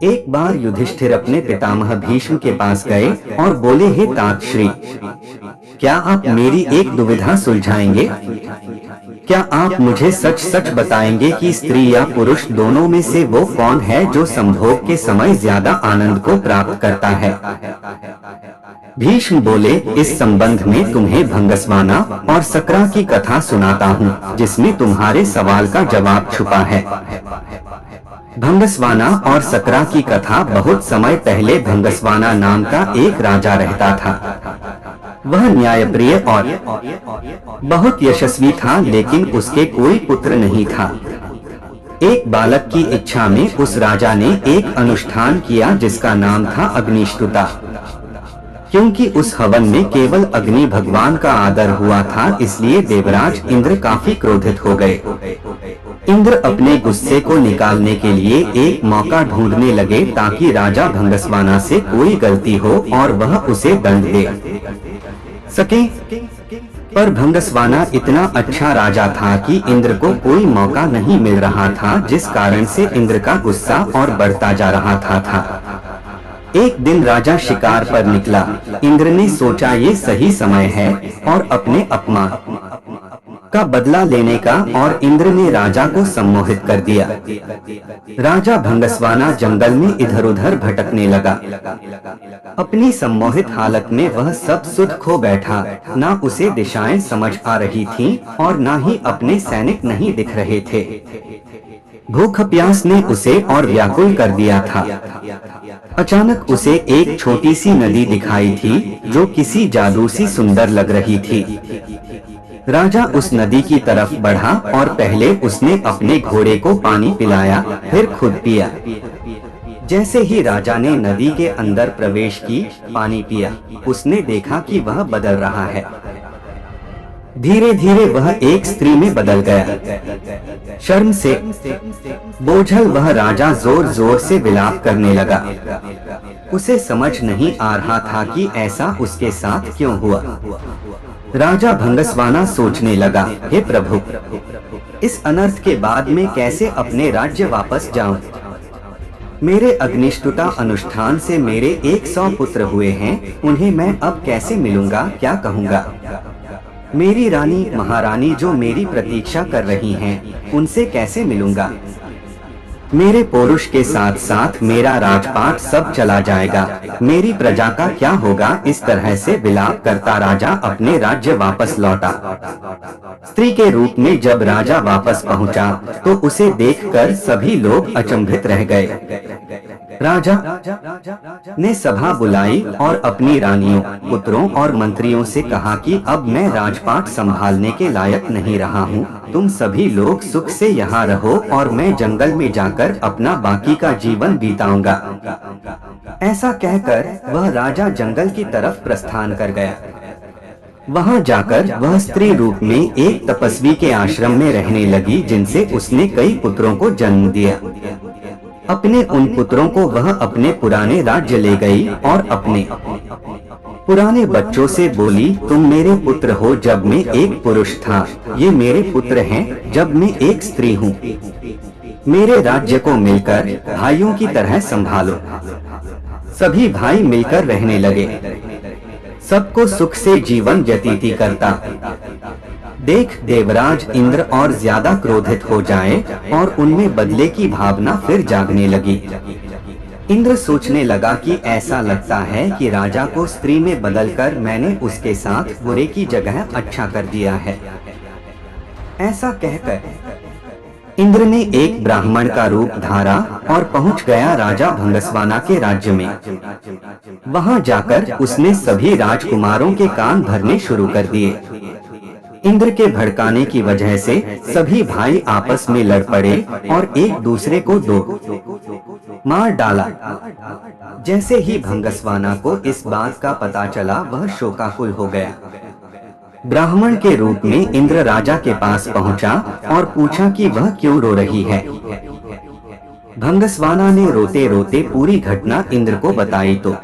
एक बार युधिष्ठिर अपने पितामह भीष्म के पास गए और बोले, हे तात श्री, क्या आप मेरी एक दुविधा सुलझाएंगे? क्या आप मुझे सच सच बताएंगे कि स्त्री या पुरुष दोनों में से वो कौन है जो संभोग के समय ज्यादा आनंद को प्राप्त करता है? भीष्म बोले, इस संबंध में तुम्हें भंगस्वाना और सकरा की कथा सुनाता हूँ, जिसमें तुम्हारे सवाल का जवाब छुपा है। भंगस्वाना और सकरा की कथा। बहुत समय पहले भंगस्वाना नाम का एक राजा रहता था। वह न्यायप्रिय और बहुत यशस्वी था, लेकिन उसके कोई पुत्र नहीं था। एक बालक की इच्छा में उस राजा ने एक अनुष्ठान किया जिसका नाम था अग्निष्टुता। क्योंकि उस हवन में केवल अग्नि भगवान का आदर हुआ था, इसलिए देवराज इंद्र काफी क्रोधित हो गए। इंद्र अपने गुस्से को निकालने के लिए एक मौका ढूंढने लगे ताकि राजा भंगस्वाना से कोई गलती हो और वह उसे दंड दे सके। पर भंगस्वाना इतना अच्छा राजा था कि इंद्र को कोई मौका नहीं मिल रहा था, जिस कारण से इंद्र का गुस्सा और बढ़ता जा रहा था। एक दिन राजा शिकार पर निकला। इंद्र ने सोचा ये सही समय है और अपने अपमान का बदला लेने का, और इंद्र ने राजा को सम्मोहित कर दिया। राजा भंगस्वाना जंगल में इधर उधर भटकने लगा। अपनी सम्मोहित हालत में वह सब सुध खो बैठा। ना उसे दिशाएं समझ आ रही थीं और ना ही अपने सैनिक नहीं दिख रहे थे। भूख प्यास ने उसे और व्याकुल कर दिया था। अचानक उसे एक छोटी सी नदी दिखाई थी जो किसी जादू सी सुंदर लग रही थी। राजा उस नदी की तरफ बढ़ा और पहले उसने अपने घोड़े को पानी पिलाया, फिर खुद पिया। जैसे ही राजा ने नदी के अंदर प्रवेश की, पानी पिया, उसने देखा कि वह बदल रहा है। धीरे धीरे वह एक स्त्री में बदल गया। शर्म से बोझल वह राजा जोर जोर से विलाप करने लगा। उसे समझ नहीं आ रहा था कि ऐसा उसके साथ क्यों हुआ। राजा भंगस्वाना सोचने लगा, हे प्रभु, इस अनर्थ के बाद मैं कैसे अपने राज्य वापस जाऊं? मेरे अग्निष्टुता अनुष्ठान से मेरे 100 पुत्र हुए हैं, उन्हें मैं अब कैसे मिलूंगा, क्या कहूंगा? मेरी रानी महारानी जो मेरी प्रतीक्षा कर रही हैं, उनसे कैसे मिलूंगा? मेरे पौरुष के साथ साथ मेरा राजपाट सब चला जाएगा, मेरी प्रजा का क्या होगा? इस तरह से विलाप करता राजा अपने राज्य वापस लौटा। स्त्री के रूप में जब राजा वापस पहुंचा तो उसे देखकर सभी लोग अचंभित रह गए। राजा ने सभा बुलाई और अपनी रानियों, पुत्रों और मंत्रियों से कहा कि अब मैं राजपाट संभालने के लायक नहीं रहा हूँ। तुम सभी लोग सुख से यहाँ रहो और मैं जंगल में जाकर अपना बाकी का जीवन बिताऊंगा। ऐसा कहकर वह राजा जंगल की तरफ प्रस्थान कर गया। वहां जाकर वह स्त्री रूप में एक तपस्वी के आश्रम में रहने लगी, जिनसे उसने कई पुत्रों को जन्म दिया। अपने उन पुत्रों को वह अपने पुराने राज्य ले गई और अपने पुराने बच्चों से बोली, तुम मेरे पुत्र हो जब मैं एक पुरुष था, ये मेरे पुत्र हैं जब मैं एक स्त्री हूँ। मेरे राज्य को मिलकर भाइयों की तरह संभालो। सभी भाई मिलकर रहने लगे, सबको सुख से जीवन व्यतीत करता। देख देवराज इंद्र और ज्यादा क्रोधित हो जाए और उनमें बदले की भावना फिर जागने लगी। इंद्र सोचने लगा कि ऐसा लगता है कि राजा को स्त्री में बदलकर मैंने उसके साथ बुरे की जगह अच्छा कर दिया है। ऐसा कहकर इंद्र ने एक ब्राह्मण का रूप धारा और पहुंच गया राजा भंगस्वाना के राज्य में। वहां जाकर उसने सभी राजकुमारों के कान भरने शुरू कर दिए। इंद्र के भड़काने की वजह से सभी भाई आपस में लड़ पड़े और एक दूसरे को दो मार डाला। जैसे ही भंगस्वाना को इस बात का पता चला, वह शोकाकुल हो गया। ब्राह्मण के रूप में इंद्र राजा के पास पहुंचा और पूछा कि वह क्यों रो रही है। भंगस्वाना ने रोते रोते पूरी घटना इंद्र को बताई तो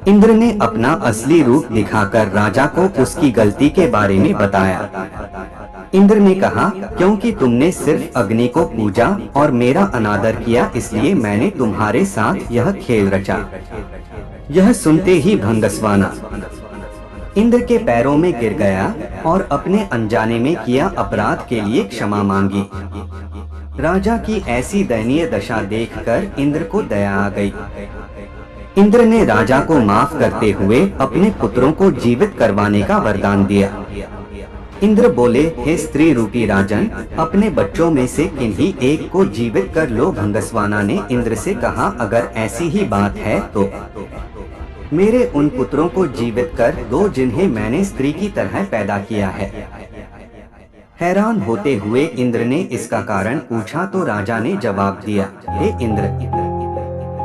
इंद्र ने अपना असली रूप दिखाकर राजा को उसकी गलती के बारे में बताया। इंद्र ने कहा, क्योंकि तुमने सिर्फ अग्नि को पूजा और मेरा अनादर किया, इसलिए मैंने तुम्हारे साथ यह खेल रचा। यह सुनते ही भंगस्वाना इंद्र के पैरों में गिर गया और अपने अनजाने में किया अपराध के लिए क्षमा मांगी। राजा की ऐसी दयनीय दशा देखकर इंद्र को दया आ गई। इंद्र ने राजा को माफ करते हुए अपने पुत्रों को जीवित करवाने का वरदान दिया। इंद्र बोले, हे स्त्री रूपी राजन, अपने बच्चों में से किन्हीं एक को जीवित कर लो। भंगस्वाना ने इंद्र से कहा, अगर ऐसी ही बात है तो मेरे उन पुत्रों को जीवित कर दो जिन्हें मैंने स्त्री की तरह पैदा किया है। हैरान होते हुए इंद्र ने इसका कारण पूछा तो राजा ने जवाब दिया, हे इंद्र,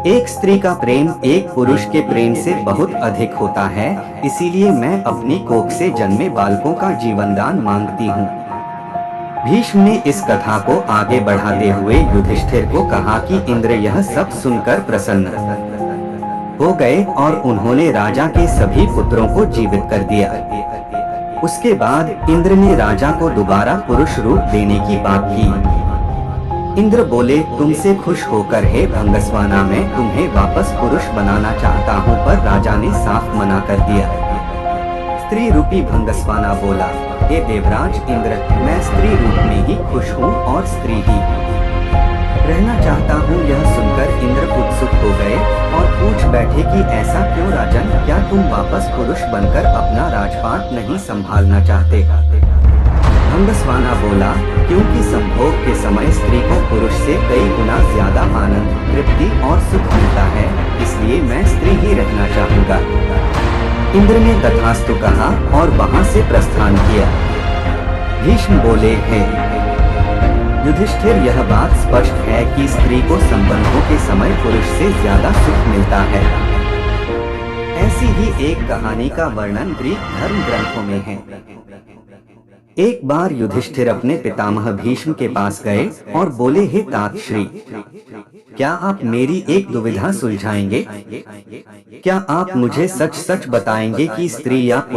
एक स्त्री का प्रेम एक पुरुष के प्रेम से बहुत अधिक होता है, इसीलिए मैं अपनी कोख से जन्मे बालकों का जीवन दान मांगती हूँ। भीष्म ने इस कथा को आगे बढ़ाते हुए युधिष्ठिर को कहा कि इंद्र यह सब सुनकर प्रसन्न हो गए और उन्होंने राजा के सभी पुत्रों को जीवित कर दिया। उसके बाद इंद्र ने राजा को दोबारा पुरुष रूप देने की बात की। इंद्र बोले, तुमसे खुश होकर हे भंगस्वाना मैं तुम्हें वापस पुरुष बनाना चाहता हूँ, पर राजा ने साफ मना कर दिया। स्त्री रूपी भंगस्वाना बोला, हे देवराज इंद्र, मैं स्त्री रूप में ही खुश हूँ और स्त्री ही रहना चाहता हूँ। यह सुनकर इंद्र उत्सुक हो गए और पूछ बैठे कि ऐसा क्यों राजन, क्या तुम वापस पुरुष बनकर अपना राजपाट नहीं संभालना चाहते? भंगस्वाना बोला, क्योंकि संभोग के समय स्त्री को पुरुष से कई गुना ज्यादा आनंद, तृप्ति और सुख मिलता है, इसलिए मैं स्त्री ही रहना चाहूँगा। इंद्र ने तथास्तु कहा और वहाँ से प्रस्थान किया। भीष्म बोले, हैं युधिष्ठिर, यह बात स्पष्ट है कि स्त्री को संबंधों के समय पुरुष से ज्यादा सुख मिलता है। ऐसी ही एक कहानी का वर्णन ग्रीक धर्म ग्रंथों में है। एक बार युधिष्ठिर अपने पितामह भीष्म के पास गए और बोले, हे तात श्री, क्या आप मेरी एक दुविधा सुलझाएंगे? क्या आप मुझे सच सच बताएंगे कि स्त्री या